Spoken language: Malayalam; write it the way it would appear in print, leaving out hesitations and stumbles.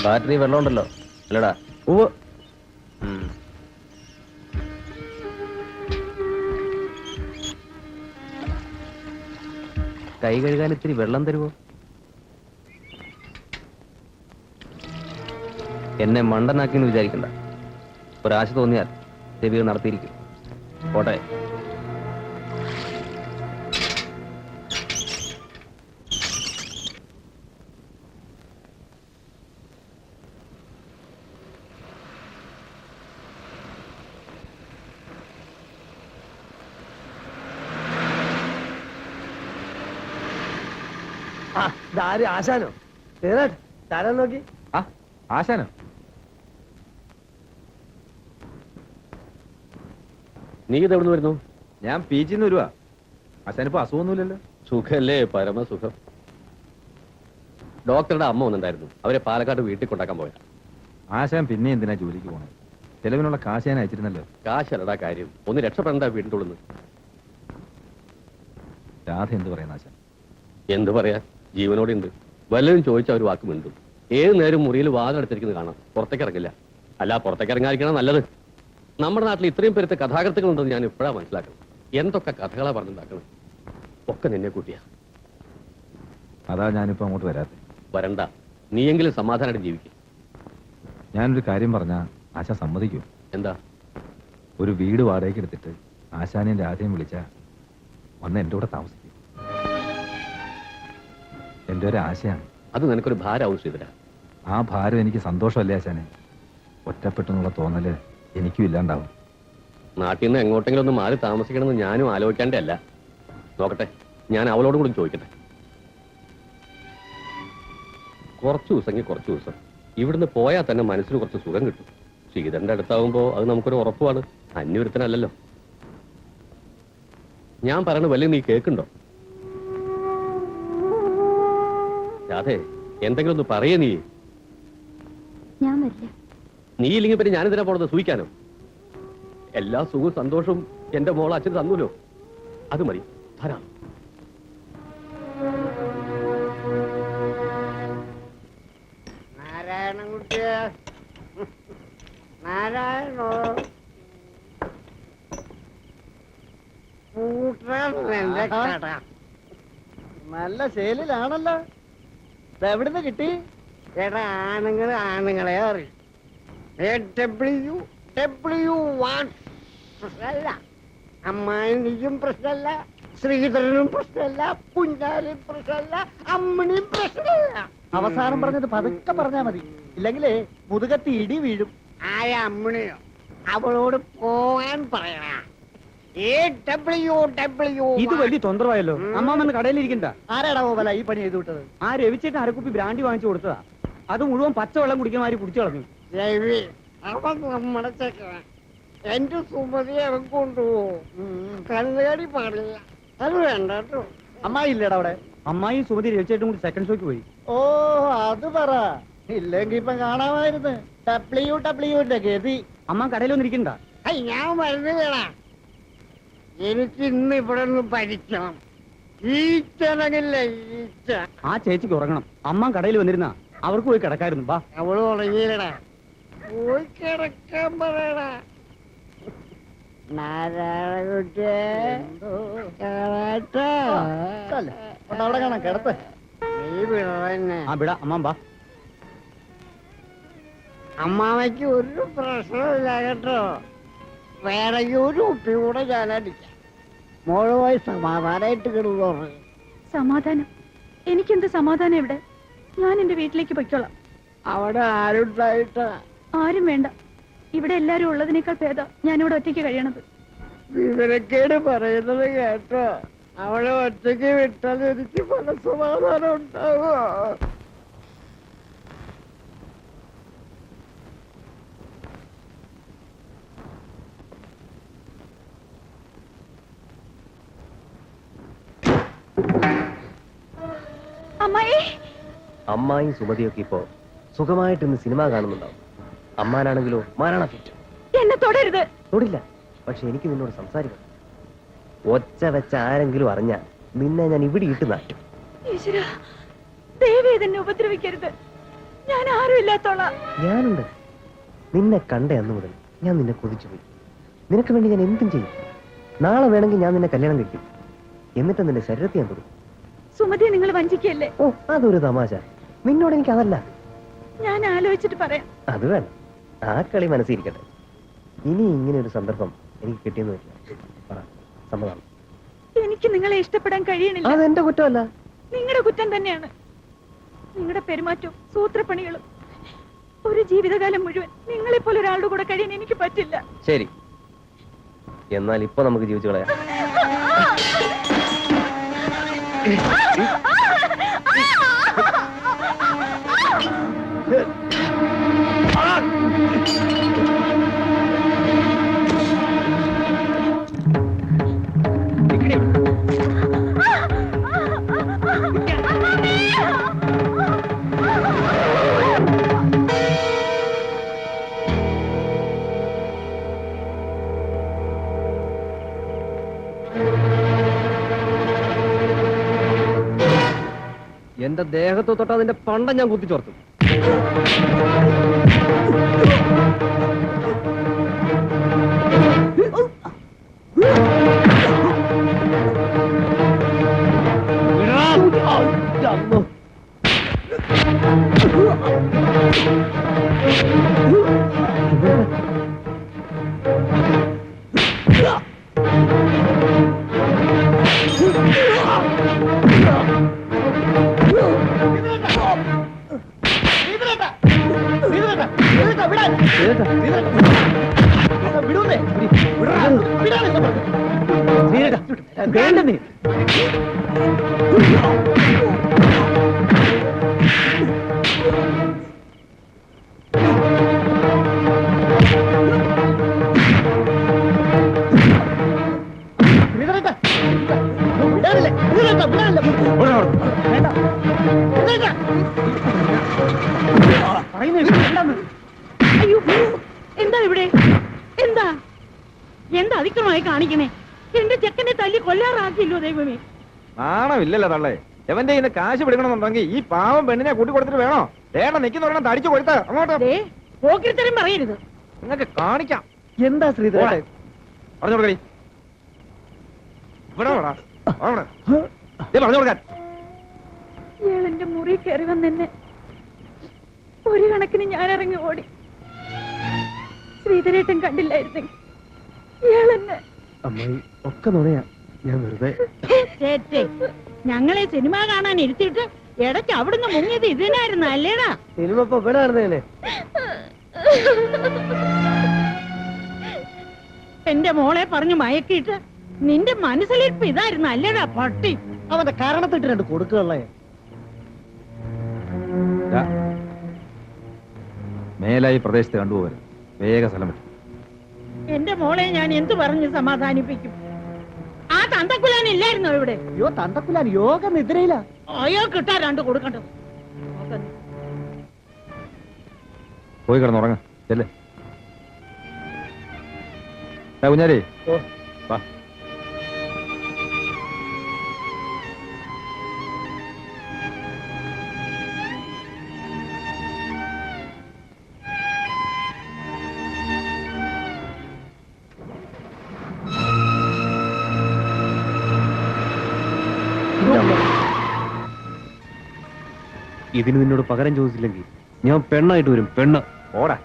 ബാറ്ററി വെള്ളം ഉണ്ടല്ലോ അല്ലടാ? കൈ കഴുകാൻ ഇത്തിരി വെള്ളം തരുമോ? എന്നെ മണ്ടനാക്കിന്ന് വിചാരിക്കണ്ട. ഒരാശ തോന്നിയാൽ ചെവികൾ നടത്തിയിരിക്കും. പോട്ടെ. ആശാനോ? തരാൻ നോക്കി. ആശാനോ? നീ ഇത് എവിടെ വരുന്നു? ഞാൻ PG വരുവാ. ആശാനിപ്പോ അസുഖമൊന്നുമില്ലല്ലോ? സുഖല്ലേ? പരമസുഖം. ഡോക്ടറുടെ അമ്മ ഒന്നുണ്ടായിരുന്നു. അവരെ പാലക്കാട് വീട്ടിൽ കൊണ്ടാക്കാൻ പോയ. ആശാൻ പിന്നെ എന്തിനാ ജോലിക്ക് പോണേ? ചെലവിനുള്ള കാശ് ഞാൻ അയച്ചിരുന്നല്ലോ. കാശല്ലടാ കാര്യം. ഒന്ന് രക്ഷപ്പെടണ്ട വീട്ടിൻ്റെ ഉള്ളിൽ. രാധ എന്ത് പറയുന്ന ആശാൻ? എന്ത് പറയാ, ജീവനോടെ ഉണ്ട്. വല്ലതും ചോദിച്ചാൽ ഒരു വാക്ക് മിണ്ടും. ഏത് നേരം മുറിയിൽ വാതിലടച്ചിരിക്കുന്നത് കാണാം. പുറത്തേക്ക് ഇറങ്ങില്ല. അല്ല, പുറത്തേക്ക് ഇറങ്ങാതിരിക്കണം നല്ലത്. നമ്മുടെ നാട്ടിൽ ഇത്രയും പേരത്തെ കഥാകൃത്തുക്കളുണ്ടെന്ന് ഞാൻ ഇപ്പോഴാണ് മനസ്സിലാക്കണം. എന്തൊക്കെ കഥകളാ പറഞ്ഞുണ്ടാക്കണം. ഒക്കെ നിന്നെ കൂട്ടിയാ. അതാ ഞാനിപ്പോ അങ്ങോട്ട് വരാത്തെ. വരണ്ട, നീയെങ്കിലും സമാധാനമായിട്ട് ജീവിക്കും. ഞാനൊരു കാര്യം പറഞ്ഞാ ആശാൻ സമ്മതിക്കൂ? എന്താ? ഒരു വീട് വാടകയ്ക്ക് എടുത്തിട്ട് ആശാനെയും രാധയും വിളിച്ച വന്ന് എന്റെ കൂടെ താമസിക്കും. എന്റെ ഒരു ആശയാണ്. അത് നിനക്കൊരു ഭാരമാവും ശ്രീധര. ആ ഭാരം എനിക്ക് സന്തോഷമല്ലേ ആശാനെ? ഒറ്റപ്പെട്ടെന്നുള്ള തോന്നല് എനിക്കും ഇല്ലാണ്ടാവും. നാട്ടിൽ നിന്ന് എങ്ങോട്ടെങ്കിലും ഒന്ന് മാറി താമസിക്കണമെന്ന് ഞാനും ആലോചിക്കാണ്ടേ അല്ല. നോക്കട്ടെ, ഞാൻ അവളോടും കൂടി ചോദിക്കട്ടെ. കുറച്ചു ദിവസമെങ്കിൽ കുറച്ചു ദിവസം ഇവിടുന്ന് പോയാൽ തന്നെ മനസ്സിന് കുറച്ച് സുഖം കിട്ടും. ശ്രീധരന്റെ അടുത്താവുമ്പോൾ അത് നമുക്കൊരു ഉറപ്പാണ്. അന്യൊരുത്തനല്ലല്ലോ. ഞാൻ പറയണ വല്ല നീ കേൾക്കുണ്ടോ? രാധേ, എന്തെങ്കിലും ഒന്ന് പറയേ. നീ നീ ഇല്ലെങ്കിൽ പിന്നെ ഞാനെന്തിനാ പോണത്? സൂഹിക്കാനോ? എല്ലാ സുഖവും സന്തോഷവും എന്റെ മോൾ അച്ഛൻ തന്നൂലോ. അത് മതി, ധാരാളം. നാരായണൻകുട്ടിയെ, നാരായണോ, നല്ല ശേലിലാണല്ലോ. എവിടുന്ന് കിട്ടി? ചേട്ടാ, ആണുങ്ങളെ അറിയും. പ്രശ്നമല്ല, അമ്മായിയും പ്രശ്നമല്ല, ശ്രീധരനും പ്രശ്നമല്ല, കുഞ്ഞാലും പ്രശ്നമല്ല, അമ്മണിയും പ്രശ്നമല്ല. അവസാനം പറഞ്ഞത് പതുക്കെ പറഞ്ഞാ മതി, ഇല്ലെങ്കിലേ മുതുകത്തി ഇടി വീഴും. ആയ അമ്മണിയോ? അവളോട് പോകാൻ പറയണ. ഇത് വലിയ തൊന്തരമായല്ലോ. അമ്മാമന്ന് കടയിലിരിക്കണ്ട. ആരാടാ പോവല ഈ പണി ചെയ്തു വിട്ടത്? ആ രവിച്ചേട്ടൻ അരക്കുപ്പി ബ്രാൻഡി വാങ്ങിച്ചു കൊടുത്തതാ. അത് മുഴുവൻ പച്ചവെള്ളം കുടിക്കുന്നമാതിരി കുടിച്ചു കളഞ്ഞു. രവി അവൻ നമ്മുടെ ചെക്കൻ. എന്റെ സുമതി അവൻ കൊണ്ടുപോകും. കണ്ണുകാടി പാടില്ല. അത് വേണ്ട കേട്ടോ. അമ്മായി ഇല്ലടാ അവിടെ? അമ്മായി സുമതി രവിച്ചേട്ടും കൂടി സെക്കൻഡ് ഷോയ്ക്ക് പോയി. ഓ, അത് പറ. ഇല്ലെങ്കി ഇപ്പൊ കാണാമായിരുന്നു. WW ഗതി. അമ്മ കടയിലൊന്നിരിക്കണ്ട. ഞാൻ മരുന്ന് വേണം. എനിക്ക് ഇന്ന് ഇവിടെ ഒന്ന് പഠിക്കണം. ഈച്ചനകില്ല, ഈച്ച. ആ ചേച്ചിക്ക് ഉറങ്ങണം. അമ്മ കടയിൽ വന്നിരുന്ന അവർക്ക് പോയി കിടക്കായിരുന്നു. ബാ. അവള് ഉറങ്ങിയില്ലടാ. പോയി കിടക്കാൻ പറയടാ. നാരായണകുട്ടിയെ അവിടെ കാണാം. കിടത്ത്. നീ വിടന്നെ. ആ വിടാ. അമ്മ ബാ. അമ്മാമയ്ക്ക് ഒരു പ്രശ്നമില്ല കേട്ടോ. വേറെ ഒരു ഉപ്പി കൂടെ ഞാനടിക്കാം. മോളുമായി സമാധാനമായിട്ട് കിടന്നു. സമാധാനം? എനിക്കെന്ത് സമാധാനം? ഇവിടെ ഞാൻ എന്റെ വീട്ടിലേക്ക് പൊയ്ക്കോളാം. അവിടെ ആരുണ്ടായിട്ടാ? ആരും വേണ്ട. ഇവിടെ എല്ലാരും ഉള്ളതിനേക്കാൾ ഭേദം ഞാനിവിടെ ഒറ്റയ്ക്ക് കഴിയണത്. വിവരക്കേട് പറയുന്നത് കേട്ടോ. അവളെ ഒറ്റയ്ക്ക് വിട്ടാൽ എനിക്ക് പല സമാധാനം ഉണ്ടാവോ? അമ്മായും സുമതിയൊക്കെ ഇപ്പോ സുഖമായിട്ട് ഇന്ന് സിനിമ കാണുന്നുണ്ടാവും. അമ്മാനാണെങ്കിലോ മാരണ ഫിറ്റ്. എന്നെ തൊടരുത്. തൊടില്ല, പക്ഷെ എനിക്ക് നിന്നോട് സംസാരിക്കണം. ഒച്ച വെച്ച ആരെങ്കിലും അറിഞ്ഞാൽ നിന്നെ ഞാൻ ഇവിടെ ഇട്ട് നാട്ടും. ഈശ്വരാ, ദയവേ ഇതെന്നെ ഉപദ്രവിക്കരുത്. ഞാൻ ആരും ഇല്ലാത്തോളാം. ഞാനുണ്ട്. നിന്നെ കണ്ട അന്ന് മുതൽ ഞാൻ നിന്നെ കൊതിച്ചു പോയി. നിനക്ക് വേണ്ടി ഞാൻ എന്തും ചെയ്യും. നാളെ വേണമെങ്കിൽ ഞാൻ നിന്നെ കല്യാണം കഴിക്കും. എന്നിട്ട് നിന്റെ ശരീരത്തെ ഞാൻ തൊടും. സുമതി, നിങ്ങൾ വഞ്ചിക്കല്ലേ? ഓ, അതൊരു തമാശ. നിന്നോട് എനിക്ക് അതല്ല. ഞാൻ ആലോചിച്ചിട്ട് പറയാം. അത് വേണം. ആ കളി മനസ്സിരിക്കട്ടെ. ഇനി ഇങ്ങനെ ഒരു സന്ദർഭം എനിക്ക് കിട്ടിയെന്ന് വരില്ല. പറ, സമ്മതമാണ്. എനിക്ക് നിങ്ങളെ ഇഷ്ടപ്പെടാൻ കഴിയണില്ല. അതെന്റെ കുറ്റമല്ല. നിങ്ങളുടെ കുറ്റം തന്നെയാണ്. നിങ്ങളുടെ പെരുമാറ്റവും സൂത്രപ്പണികളും. ഒരു ജീവിതകാലം മുഴുവൻ നിങ്ങളെ പോലെ ഒരാളുടെ കൂടെ കഴിയാൻ എനിക്ക് പറ്റില്ല. ശരി, എന്നാൽ ഇപ്പൊ നമുക്ക് ജീവിച്ചു കളയാം. എന്റെ ദേഹത്ത് തൊട്ടാ നിന്റെ പണ്ട ഞാൻ കുത്തിച്ചോർത്തു. അയ്യോ, എന്താ ഇവിടെ? എന്താ എന്താ അതിക്രമായി കാണിക്കണേ? എന്റെ ചെക്കനെ തല്ലി കൊല്ലാറാക്കില്ലോ ദൈവമേ. നാണമില്ലല്ലോ തള്ളേ. എവന്റെ ഇന്ന് കാശ് പിടിക്കണമെന്നുണ്ടെങ്കിൽ ഈ പാവം പെണ്ണിനെ കൂട്ടി കൊടുത്തിട്ട് വേണോ? വേണം നിൽക്കുന്ന തടിച്ചു കൊടുത്ത അങ്ങോട്ട് പോക്കിരിത്തരം പറയരുത്. നിങ്ങൾക്ക് കാണിക്കാം. എന്താ ശ്രീധര? പറഞ്ഞു കൊടുക്കേ. ഇവിടെ പറഞ്ഞു കൊടുക്കാൻ. ഇയാൾ എന്റെ മുറി കയറി വന്നെന്നെ ഒരു കണക്കിന് ഞാൻ ഇറങ്ങി ഓടി. ശ്രീധരേട്ടൻ കണ്ടില്ലായിരുന്നെങ്കിൽ ഇയാൾ എന്നെ. അമ്മായി ഒക്കെ നുണയാ. ഞാൻ വെറുതെ. ഞങ്ങളെ സിനിമ കാണാൻ ഇരുത്തിയിട്ട് ഇടയ്ക്ക് അവിടുന്ന് മുങ്ങിയത് ഇതിനായിരുന്നു അല്ലേടാ? സിനിമ ഇപ്പൊ ഇവിടെ നടന്നേനെ. എന്റെ മോളെ പറഞ്ഞു മയക്കിയിട്ട് നിന്റെ മനസ്സിലിരിപ്പ് ഇതായിരുന്നു അല്ലേടാ പട്ടി? അവന്റെ കാരണത്തിട്ട് രണ്ട് കൊടുക്കുകളേ. മേലായി പ്രദേശത്ത് കണ്ടുപോകരുത്. വേഗ സ്ഥലം വിട്ടു. എന്റെ മോളെ ഞാൻ എന്തു പറഞ്ഞ് സമാധാനിപ്പിക്കും? ആ തന്തക്കുലാൻ ഇല്ലായിരുന്നോ ഇവിടെ? അയ്യോ, തന്തക്കുലാൻ യോഗ നിദ്രയില്ല. അയ്യോ, കിട്ടാ രണ്ട് കൊടുക്കണ്ടത്. പോയി കിടന്നുറങ്ങ. ചെല്ലേ കുഞ്ഞാരേ. വാ. ഇതിന് നിന്നോട് പകരം ചോദിച്ചില്ലെങ്കിൽ ഞാൻ പെണ്ണായിട്ട് വരും. പെണ്ണ് ഓടാ.